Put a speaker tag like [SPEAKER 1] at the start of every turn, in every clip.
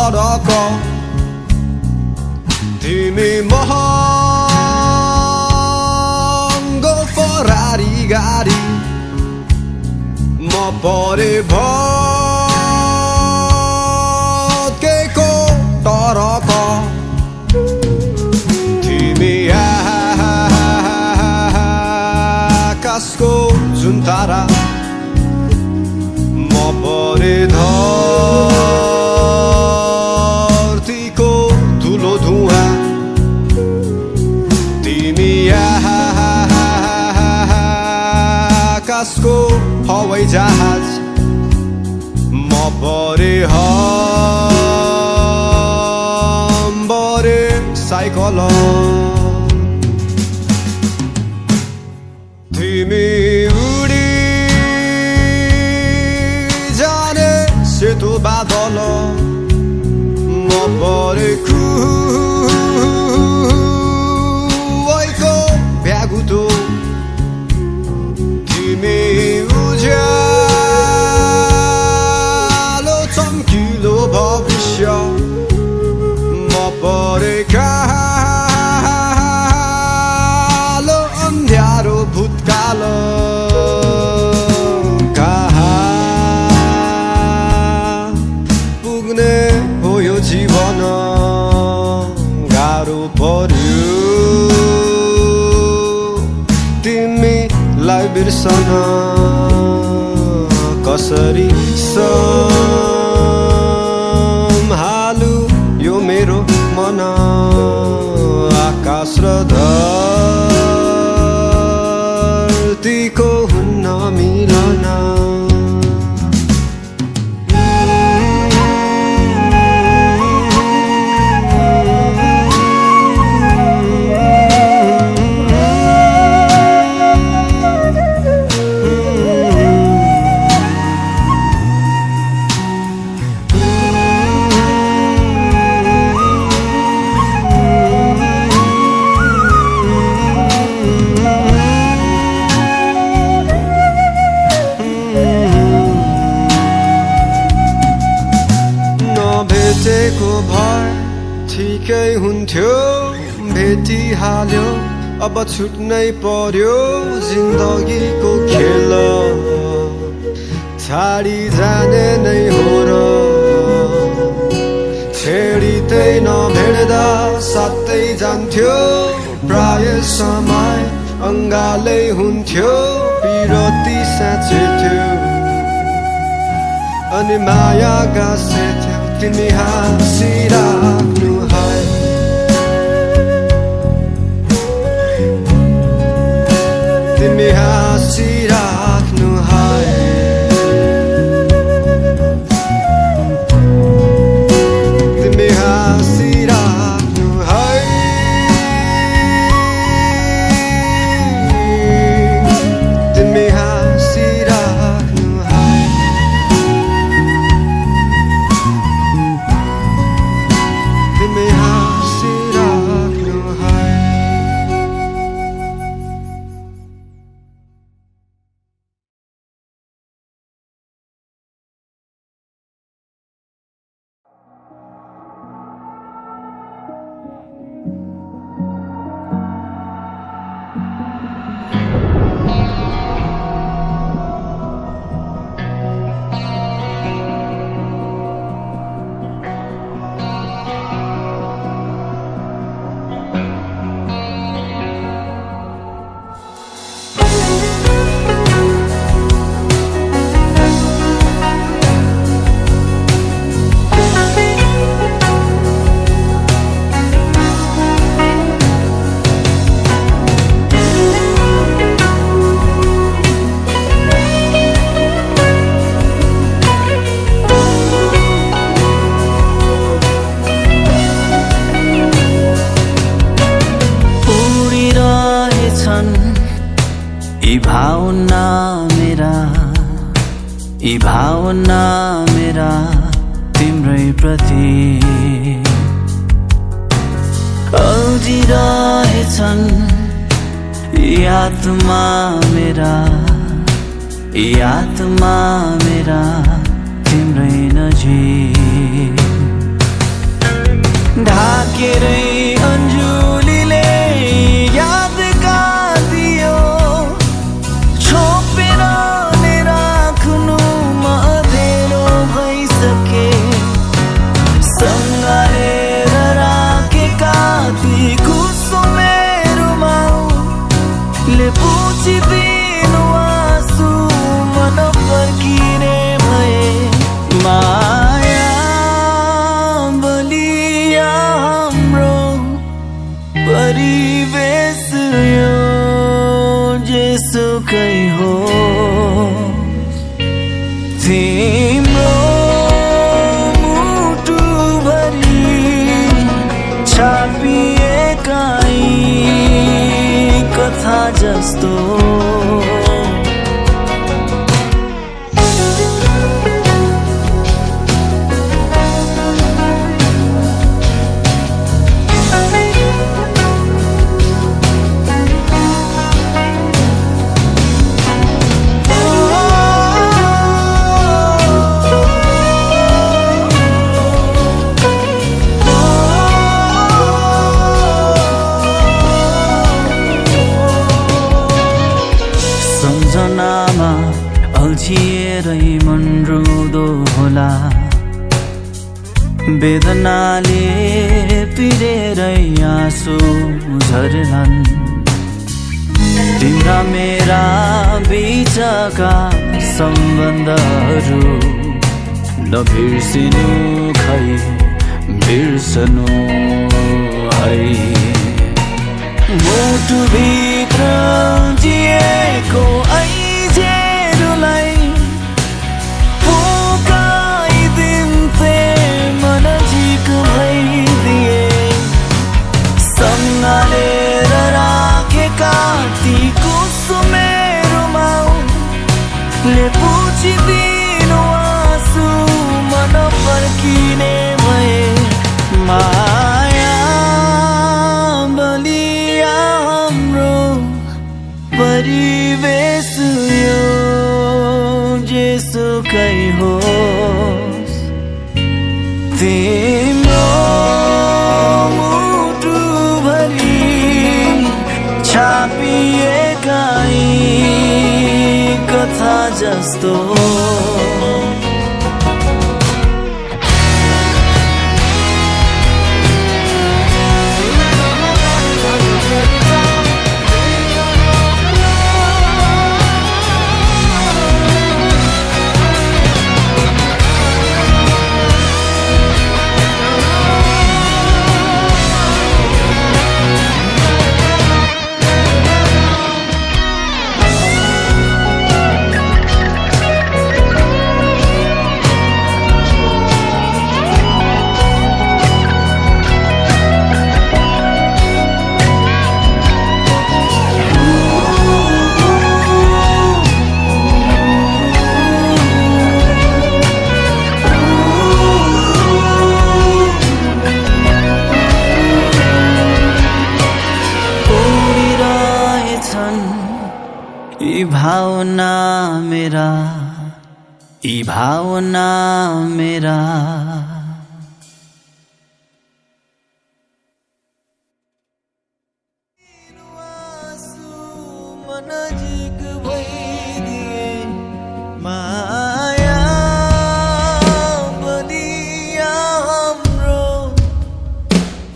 [SPEAKER 1] फरक तिमी महँगो फरारी गाडी म परे भत्केको टरक तिमी आकाशको जुन तारा म परे धरतीको धुलो धुवा तिमी आकाशको हवाई जहाज म परे हम्बरे साइकल तिमी उडी जाने सेतो बादल म परे खुवाइको भ्यागुतो तिमी उज्यालो चम्किलो भविष्य म परे कालो अन्ध्यारो भूतकाल कहाँ पुग्ने हो यो जीवन गाह्रो पर्यो तिमीलाई बिर्सन कसरी सम्हालु यो मेरो मन आकाश र धरतीको हुन्न मिलन भेटेको भए ठिकै हुन्थ्यो भेटिहाल्यो अब छुट्नै पर्यो जिन्दगीको खेल छाडी जाने नै हो र छेडितै नभेट्दा साथै जान्थ्यो प्राय समय अङ्गालै हुन्थ्यो पिरती साँचेथ्यो अनि माया गाँसेथ्यो तिमी हाँसिराख्नु है तिमी हाँसिराख्नु है तिमी हाँसिराख्नु है तिमी हाँसिराख्नु है तिमी हाँसिराख्नु है
[SPEAKER 2] यी भावना मेरा तिम्रै प्रति अल्झिरहेछन् यी आत्मा मेरा तिम्रै नजिक तिम्रो मुटुभरि छापिएका यी कथा जस्तो सम्झनामा अल्झिएरै मन रुँदो होला वेदनाले पिरेरै आँसु झर्लान् तिम्रा मेरा बीचका सम्बन्धहरू नबिर्सिनु खै बिर्सनु है मुटुभित्र जिएको आइजेहरूलाई पोकाइदिन्थे मनजिक भइदिए सँगालेर राखेका ती कुसुमेहरूमा ले पुछिदिनु आँसु मन फर्किने भए माया बलिया हाम्रो परिवेश यो जेसुकै होस् तिम्रो मुटुभरि छापिएका यी कथा जस्तो यी भावना मेरा मनजिक भइदिए माया बलिया हाम्रो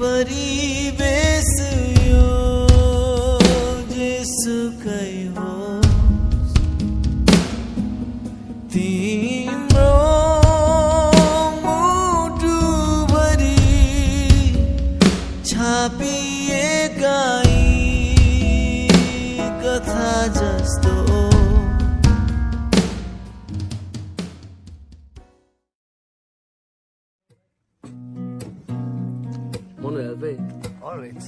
[SPEAKER 2] परिवेश यो जेसुकै होस् तिम्रो मुटुभरि छापिएका यी कथा जस्तो
[SPEAKER 3] Wanna help me?
[SPEAKER 4] All right.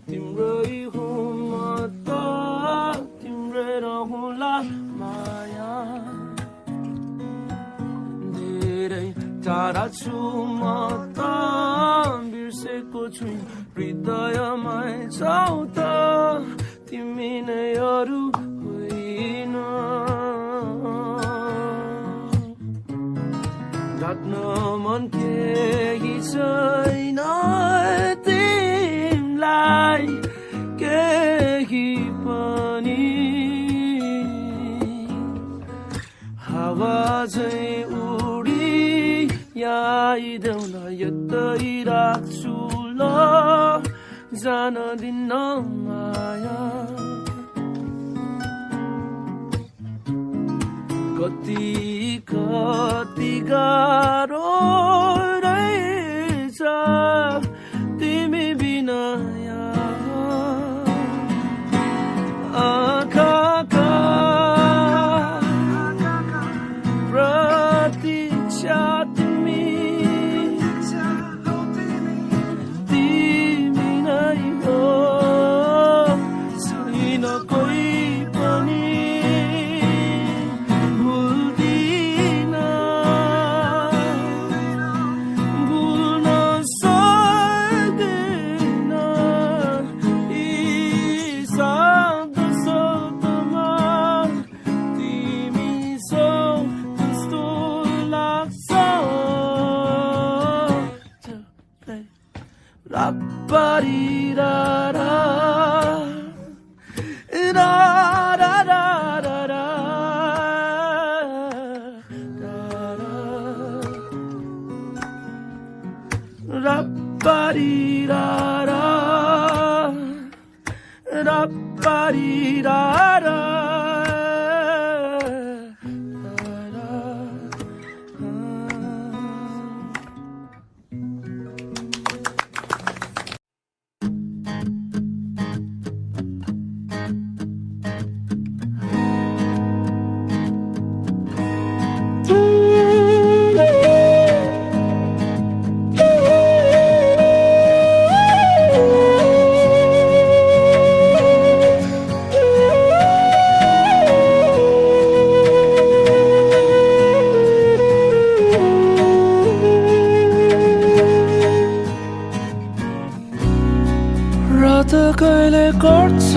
[SPEAKER 3] तिम्रै हुँ म त तिम्रै रहँला माया धेरै टाढा छु म त बिर्सेको छु हृदयमै छौ त तिमी नै अरू होइन ढाक्न मन केही छैन तिमीलाई केही पनि हावा झै उडी आइदेऊ न यतै राख्छु ल जान दिन्न माया कति कति गाह्रो रहेछ तिमी बिना आँखाका प्रतीक्षा तिमी नै हो छैन कोही पनि भुल्दिन भुल्न सक्दिन यी शब्द शब्दमा तिमी छौ जस्तो लाग्छ Ra-ba-dee-da-da Da-da-da-da-da-da Ra-ba-dee-da-da Ra-ba-dee-da-da रात कहिले कट्छ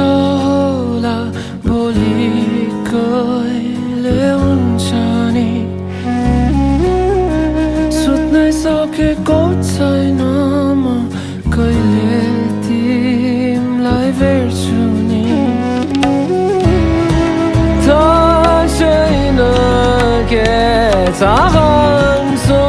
[SPEAKER 3] होला भोलि कहिले हुन्छ नि सुत्नै सकेको छैन म कहिले तिमीलाई भेट्छु नि थाहा छैन के चाहन्छु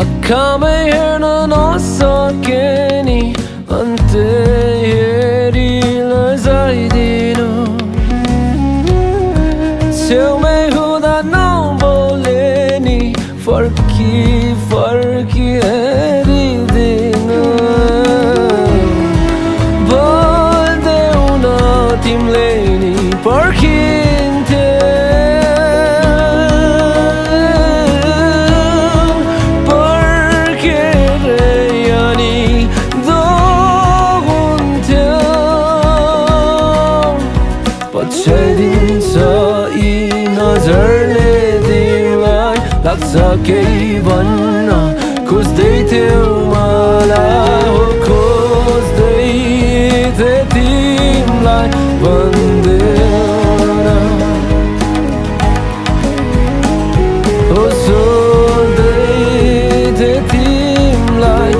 [SPEAKER 3] आँखामै हेर्न नसके नि अन्त्यै हेरी लजाइदिनु छेउमै हुँदा नबोले नि फर्की फर्की हेरिदिनु बोल्देऊ न तिमीले नि पर्खिन्थे पछ्याइदिन्छ यी नजरले तिमीलाई लाग्छ केही भन्न खोज्दै थियौ मलाई हो खोज्दै थिए तिमीलाई भन्देऊ न हो सोध्दै थिए तिमीलाई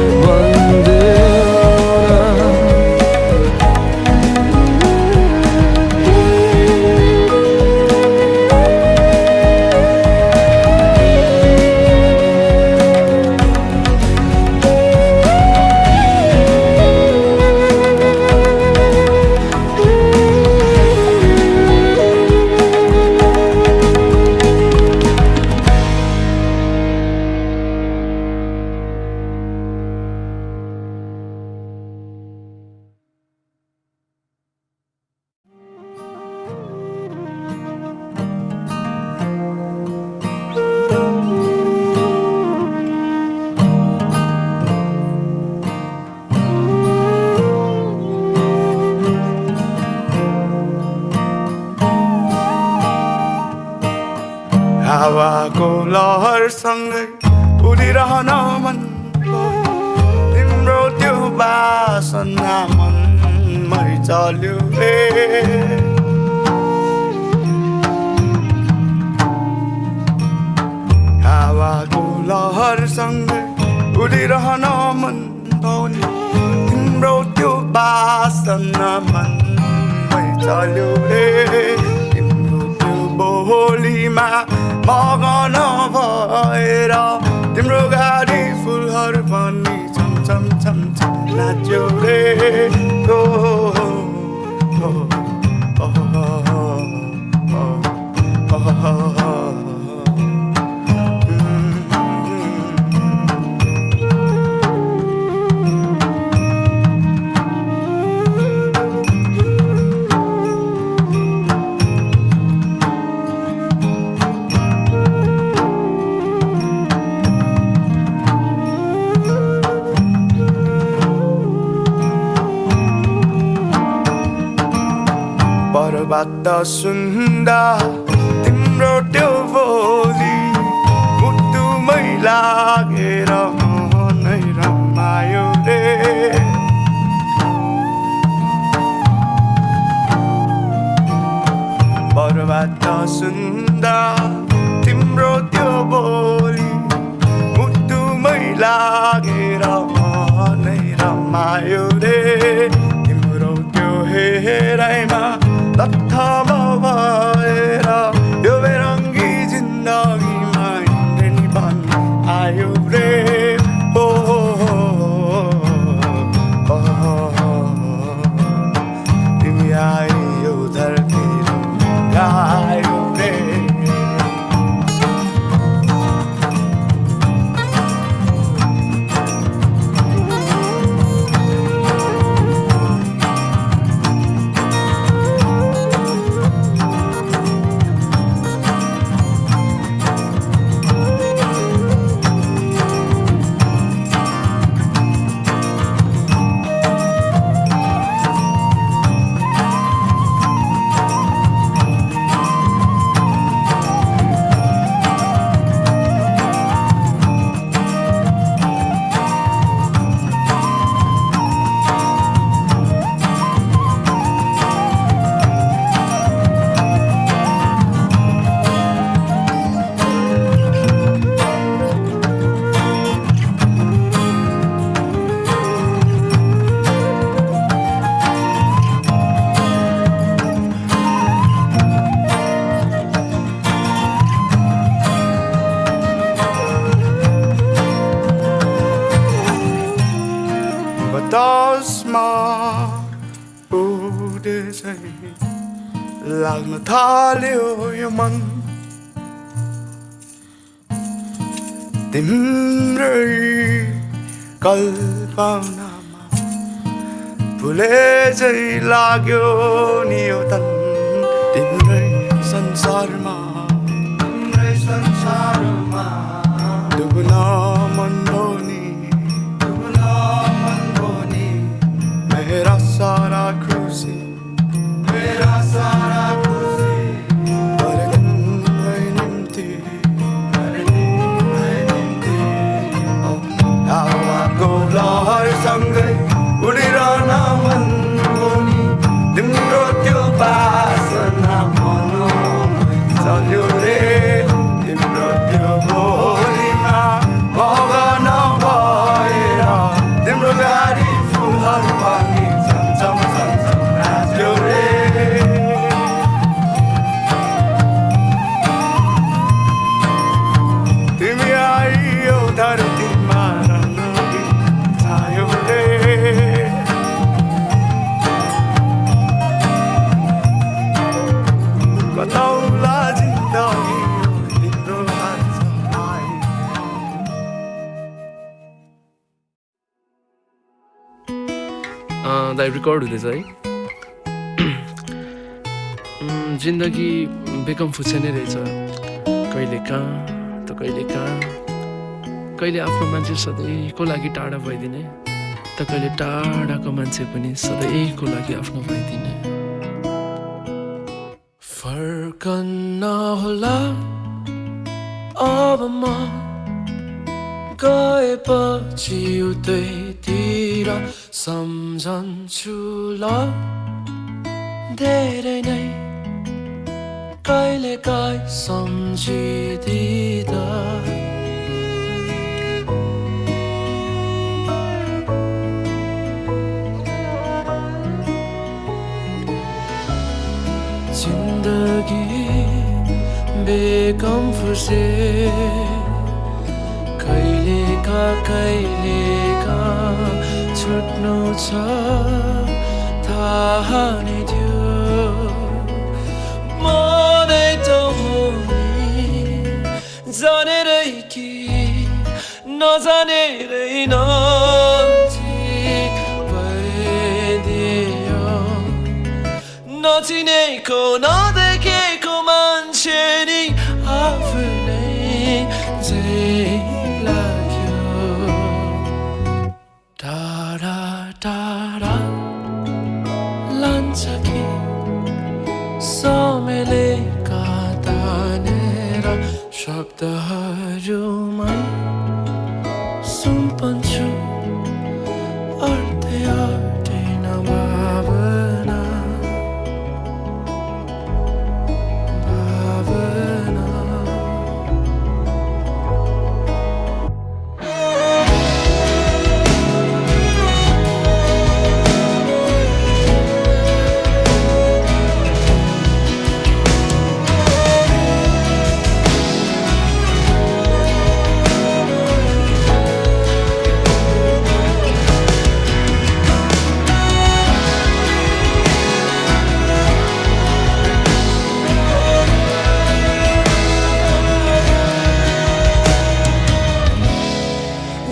[SPEAKER 4] हावाको लहरसँगै उडिरहन मन तिम्रो त्यो बासना मनमै चल्यो रे हावाको लहरसँगै उडिरहन मन तिम्रो त्यो बासना मनमै चल्यो रे तिम्रो त्यो बोलीमा मगन भएर तिम्रो गाडी फुलहरू पनि छमछम छमछम नाच्यो रे ओ पर्वत सुन्दा तिम्रो त्यो बोली मुटुमै लागेर मनै रमायो रे पर्वत सुन्दा तिम्रो त्यो बोली मुटुमै लागेर मनै रमायो रे तिम्रो त्यो हेराइमा लत्थम भएर यो बेरङ्गी जिन्दगीमा हिँड्ने पनि आयो रे ओ तिमी आयो धरती गायो रे बतासमा उडेझै लाग्न थाल्यो यो मन तिम्रै कल्पनामा फुले झै लाग्यो नि यो तन तिम्रै संसारमा डुब्न मन भोनी मेरा सारा खुशी हर दिनमै निम्ति हावाको लहरसँगै उडिरहन मन तिम्रो त्यो बासना मनमै चल्यो रे तिम्रो त्यो बोलीमा मगन भएर तिम्रो गाडी फुलहरू पनि छमछम छमछम नाच्यो रे तिमी आइयो धरतीमा रङ्गी छायो रे कतौला जिन्दगी तिम्रो हातमा आयो
[SPEAKER 3] दाइ रेकर्ड हुँदैछ है जिन्दगी बेकम फुच्चे नै रहेछ कहिले कहाँ त कहिले कहाँ कहिले आफ्नो मान्छे सधैँको लागि टाढा भइदिने त कहिले टाढाको मान्छे पनि सधैँको लागि आफ्नो भइदिने फर्कन्न होला अब म गएपछि उतैतिर सम्झन्छु ल धेरै नै कहिले काहीँ सम्झिदिँदा जिन्दगी बेगम फुर्से कहिलेका छुट्नु छ थाहा नै थियो मनै त हो नि जानेरै कि नजानेरै नजिक भइदियो नचिनेको नदेखेको मान्छे नि आफ्नै चाहिँ लाग्यो टाढा टाढा लान्छ कि समयलेका तानेर शब्दहरूमै सुम्पन्छु अर्धै अर्धै नभावना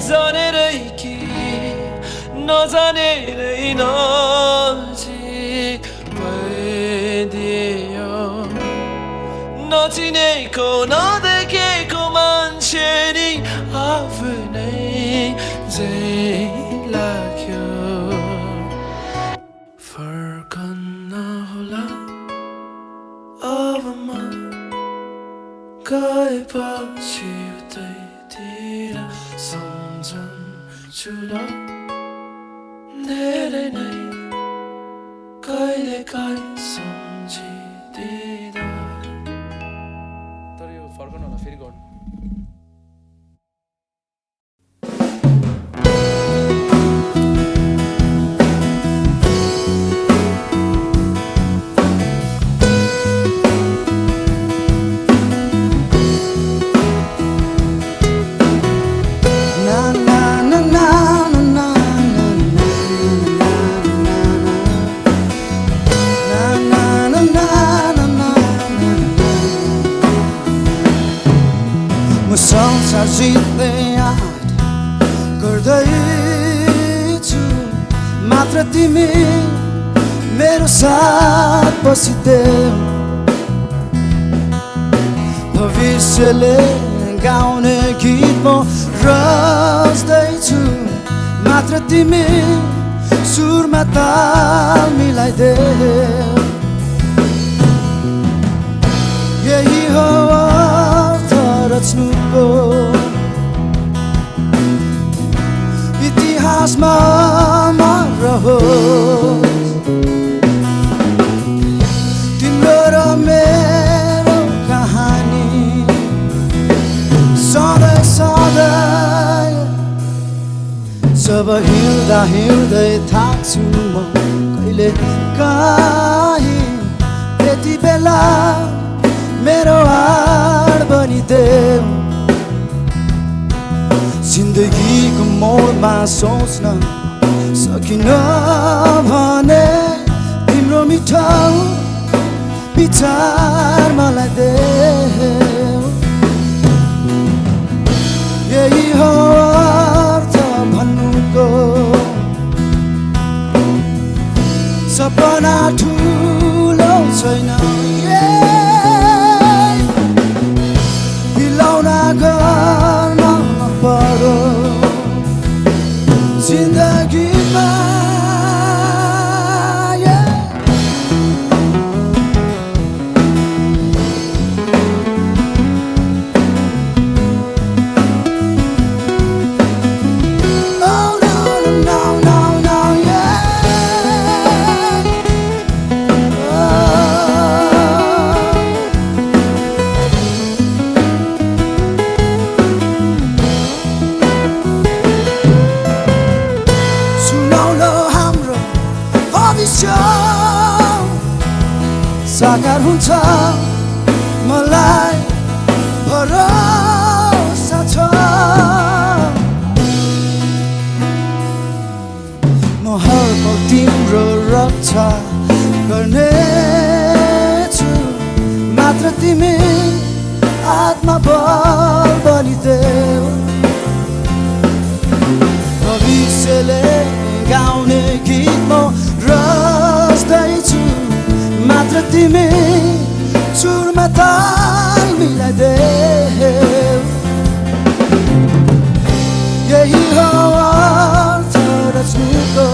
[SPEAKER 3] जानेरै कि नजानेरै नजिक भइदियो नचिनेको नदेखेको मान्छे नि आफ्नै चाहिँ लाग्यो फर्कन्न होला अब म गएपछि उतैतिर सम्झन्छु ल धेरै नै कहिले काहीँ सम्झिदिँदा तर यो फर्कनु होला फेरि गर्नु
[SPEAKER 1] संसार जित्दै आँट गर्दैछु मात्र तिमी मेरो साथ बसिदेऊ भविष्यले गाउने गीत म रच्दैछु मात्र तिमी सुरमा ताल मिलाइदेऊ यही हो रच्नुको इतिहासमा रहोस् तिम्रो र मेरो कहानी सधैँ सधैँ जब हिँड्दा हिँड्दै थाक्छु म कहिले काहीँ त्यति बेला मेरो हाड बनिदेऊ जिन्दगीको मोडमा सोच्न सकिन भने तिम्रो मिठो विचार मलाई देऊ यही हो अर्थ भन्नुको सपना ठुलो छैन बिलौना गर्न पर्यो जिन्दगीमा हुन्छ मलाई भरोसा छ म हर पल तिम्रो रक्षा गर्नेछु मात्र तिमी आत्मा बल बलिदेऊ भविष्यले गाउने गीत म रच्दैछु मात्र तिमी सुरमा ताल मिलाइदेऊ यही हो अर्थ रच्नुको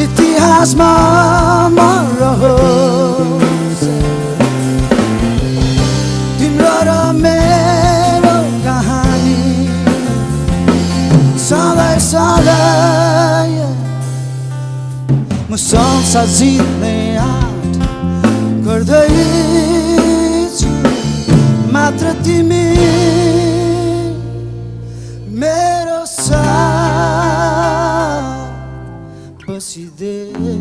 [SPEAKER 1] इतिहासमा म रहोस् तिम्रो र मेरो कहानी सधैँ सधैँ म संसार जित्ने आँट गर्दैछु मात्र तिमी मेरो साथ बसिदेऊ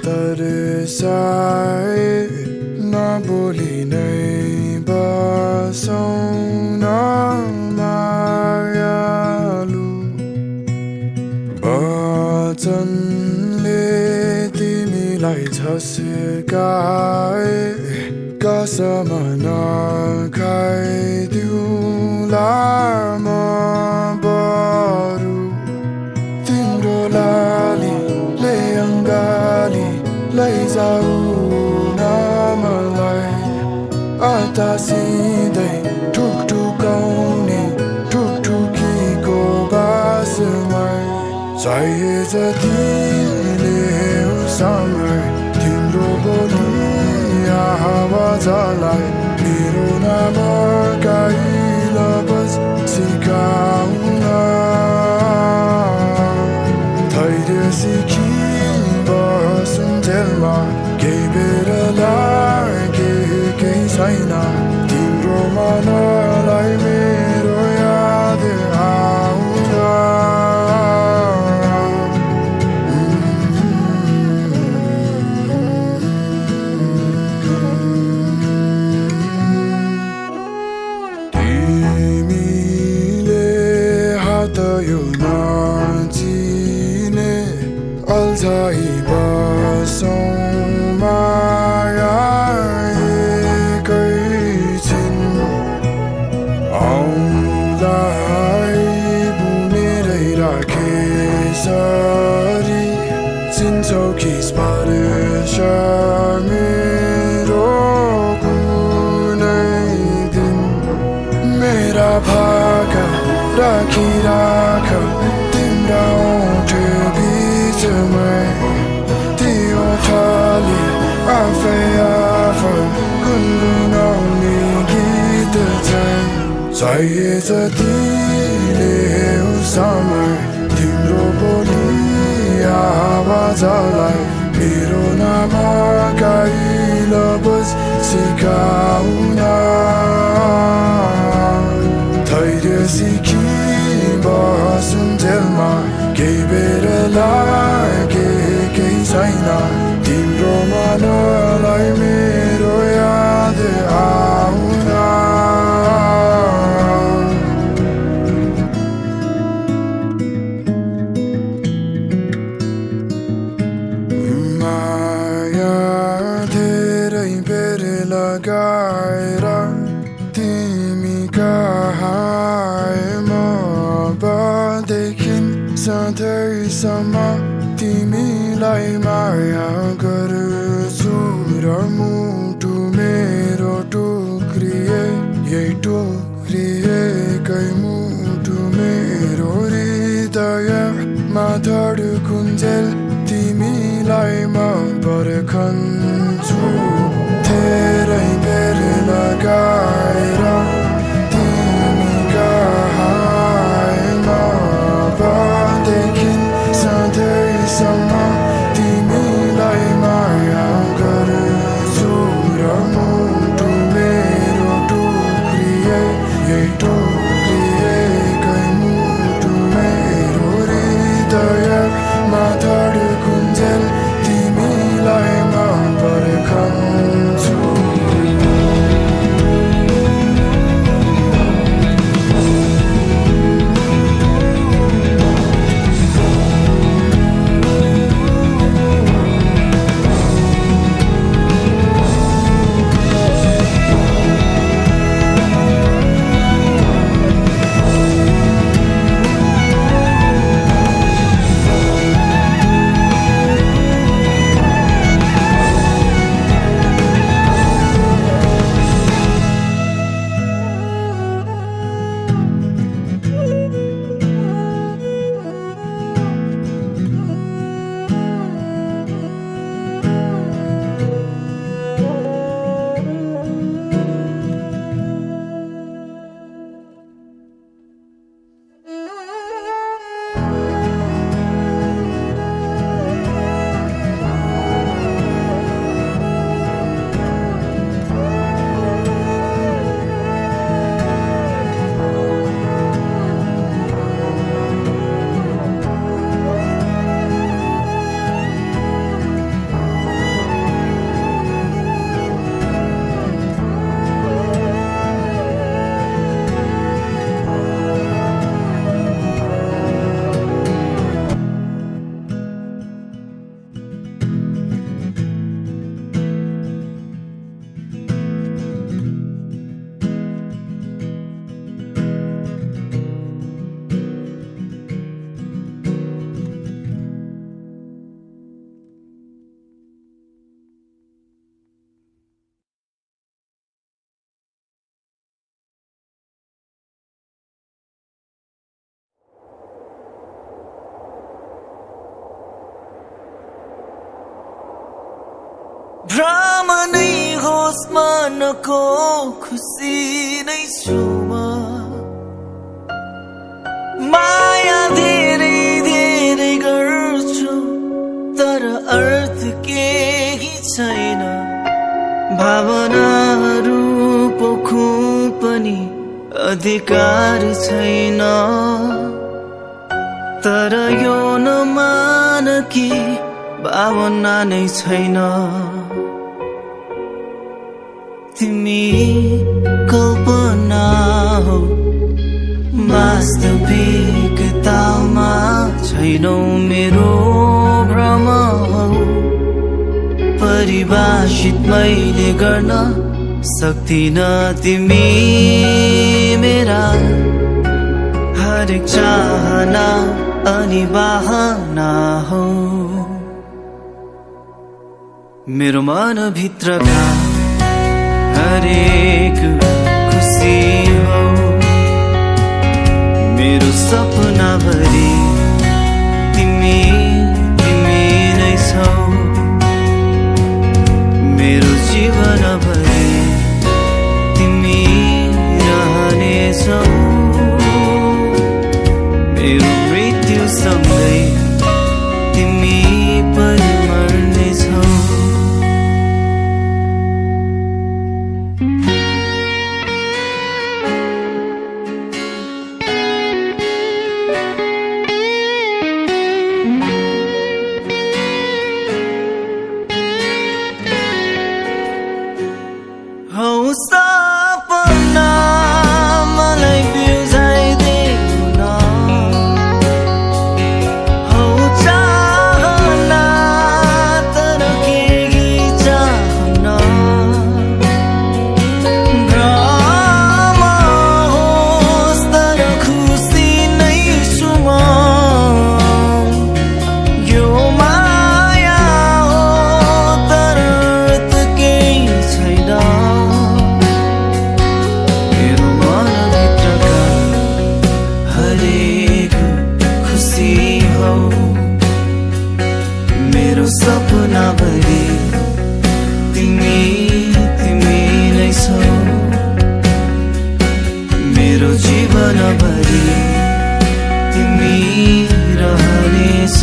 [SPEAKER 4] तरसाए नबोली नै बसौँ न मायालु वचनले तिमीलाई झस्काए कसम नखाइदिउँला म बरु तिम्रो लालीले अङ्गाली लैजाऊ न मलाई अतासिँदै ठुकठुकाउने ठुकठुकीको बासमै चाहिए जति ल्याऊ समय तिम्रो बोली आवाजलाई मेरो नाम गाइल बस सिकाउन धैर्य सिकी बसुन्जेलमा केही बेर लागे केही छैन तिम्रो मनलाई मेरो याद आउँदा तिमीले हात यो नचिने अल्झाइ बसौँ माया एकैछिन औँलाई बुनेरै राखेसरी चिन्छौ कि स्पर्श मेरो कुनै दिन मेरा भाका राखिराख तिम्रा ओठ बिचमै त्यो ओठले आफै गुनगुनाउने गीत चाहिँ चाहिए जति ल्याऊ समय तिम्रो बोली आवाजलाई मेरो नाम गाइल बस सिकाउन धैर्य सिकी बसुन्जेलमा केही बेर लागे केही छैन तिम्रो मनलाई मेरो याद आउँदा सधैँसम्म तिमीलाई माया गर्छु र मुटु मेरो टुक्रिए यही टुक्रिएकै मुटु मेरो हृदयमा धड्कुन्जेल तिमीलाई म पर्खन्छु धेरै बेर लगाएर तिमी कहाँमा देखिन् सधैँसम्म तिमीलाई माया गर्छु र मुटु मेरो टुक्रिए यही टुक्रिएकै मुटु मेरो हृदयमा धड्कुन्जेल तिमीलाई म पर्खन्छु
[SPEAKER 2] भ्रम नै होस् मनको खुसी नै छु म माया धेरै धेरै गर्छु तर अर्थ केही छैन भावनाहरू पोख्नु पनि अधिकार छैन तर यो नमान कि भावना नै छैन तिमी कल्पना हो वास्तविकतामा छैनौ मेरो भ्रम हो परिभाषित मैले गर्न सक्दिन तिमी मेरा हरेक चाहना अनि बहाना हो मेरो मनभित्रका हरेक खुसी हो मेरो सपना भरि तिमी तिमी नै छौ मेरो जीवन भरि तिमी रहनेछौ मेरो मृत्युसँगै तिमी पनि मर्नेछौ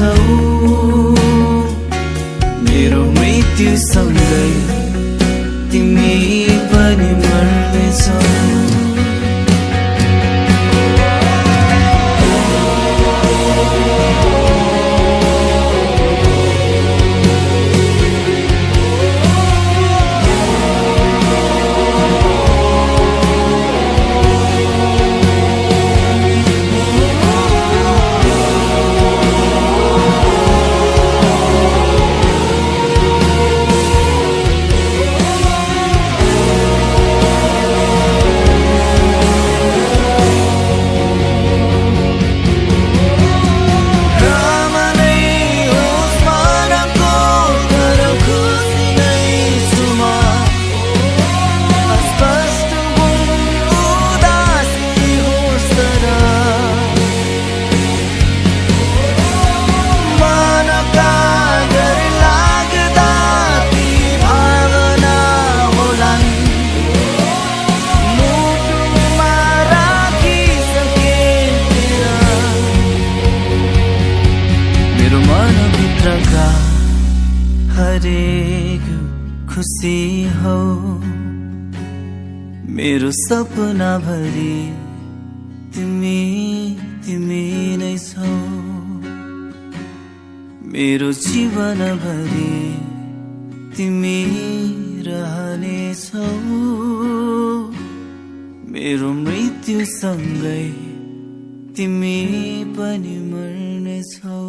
[SPEAKER 2] छौ मेरो मृत्युसँगै तिमी पनि मर्नेछौ हरेक खुसी हो मेरो सपना भरि तिमी नै छौ मेरो जीवन भरि तिमी रहनेछौ मेरो मृत्युसँगै तिमी पनि मर्नेछौ